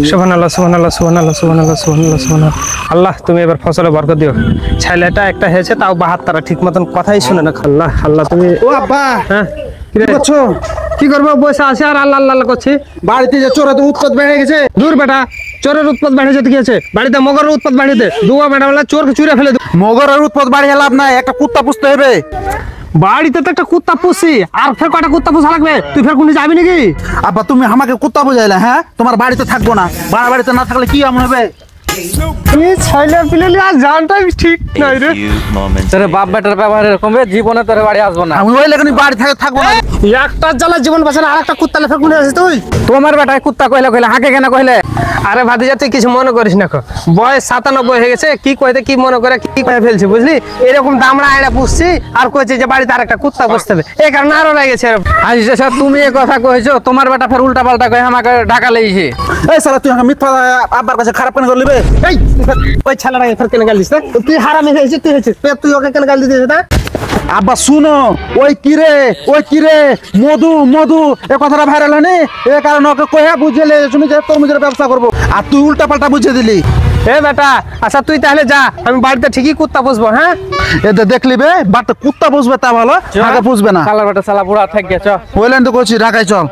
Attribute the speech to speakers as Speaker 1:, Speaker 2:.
Speaker 1: সুবহানাল্লাহ সুবহানাল্লাহ সুবহানাল্লাহ সুবহানাল্লাহ সুবহানাল্লাহ সুবহানাল্লাহ। আল্লাহ তুমি এবার ফসলে বরকত দিও। ছেলেটা একটা হয়েছে তাও 72টা ঠিক মতন কথাই শুনে না। আল্লাহ আল্লাহ তুমি
Speaker 2: ও আব্বা
Speaker 1: হ্যাঁ
Speaker 2: কি করছো?
Speaker 1: কি করবো, বসে আছে আর আল্লাহ আল্লাহ আল্লাহ করছি।
Speaker 2: বাড়িতে যে চোরা তো উৎপাত বেড়ে গেছে।
Speaker 1: দূর বেটা, চোরের উৎপাত বাড়িয়েছে তো কি আছে, বাড়িতে মগরের উৎপাত বাড়িতে দুয়া বেটা বলে চোরকে চুরে ফেলে দেবো।
Speaker 2: মগরের উৎপাত বাড়িয়ে লাভ নাই, একটা কুত্তা পুষতে হবে।
Speaker 1: বাড়িতে তো একটা কুত্তা পুষছি, আর ফের কটা কুত্তা পোষা লাগবে? তুই ফের কোন যাবি নাকি?
Speaker 2: আব্বা তুমি আমাকে কুত্তা বুঝাইলে, হ্যাঁ তোমার বাড়িতে থাকবো না, বাড়িতে না থাকলে কি এমন হবে?
Speaker 1: ছেলে পিলে আর জানটাই ঠিক নাই রে।
Speaker 3: তোর বাপ বেটার ব্যবহার এরকম রে, জীবনে তোর বাড়ি আসবো না।
Speaker 2: আমি ওই লেগে বাড়ি থাকবো না।
Speaker 1: একটা জ্বালা জীবন বাঁচে না, আর একটা কুত্তা লেফে কোনে আছিস তুই?
Speaker 3: তোমার বেটায় কুত্তা কইলে কইলে হাঁকে কেন কইলে?
Speaker 1: আরে ভাতিজা তুই কিছু মনে করিস না, বয়স 97 হয়ে গেছে, কি কইতে কি মনে করে কি করে ফেলছি বুঝলি। এরকম দামড়া আয়না পুষছি আর কইছে যে বাড়িতে আর একটা কুত্তা পুষতে হবে, এই কারণে আরো লাগেছে।
Speaker 3: আজ স্যার তুমি এই কথা কইছো, তোমার বেটা ফের উল্টা পাল্টা কই আমাকে ঢাকা লেইছে।
Speaker 2: এই শালা তুই আমাকে মিথ্যা আব্বার কাছে খারাপ কেন করলি বে?
Speaker 1: এই ওই ছেলেটাকে ফের কেন গাল দিস না? তুই হারামি হয়েছিস, তুই হয়েছিস, তুই ওকে কেন গাল দিছিস না?
Speaker 2: আব্বা শুনো, ওই কিরে মধু মধু এ কথাটা ভাইরাল হয়নি, এ কারণে ওকে কইয়া বুঝিয়ে শুনি যে তরমুজের ব্যবসা করবো, আর তুই উল্টা পাল্টা বুঝিয়ে দিলি।
Speaker 1: এ বেটা আচ্ছা তুই তাহলে যা, আমি বাড়িতে ঠিকই কুত্তা পুষবো। হ্যাঁ
Speaker 2: এতে দেখলি বে বাড়িতে কুত্তা পুষবে তা ভালো, আগে পুষবে না।
Speaker 3: শালার বেটা শালা বুড়া থাক গেছ।
Speaker 2: ওই লাইন তো করছি, ঢাকায় চল।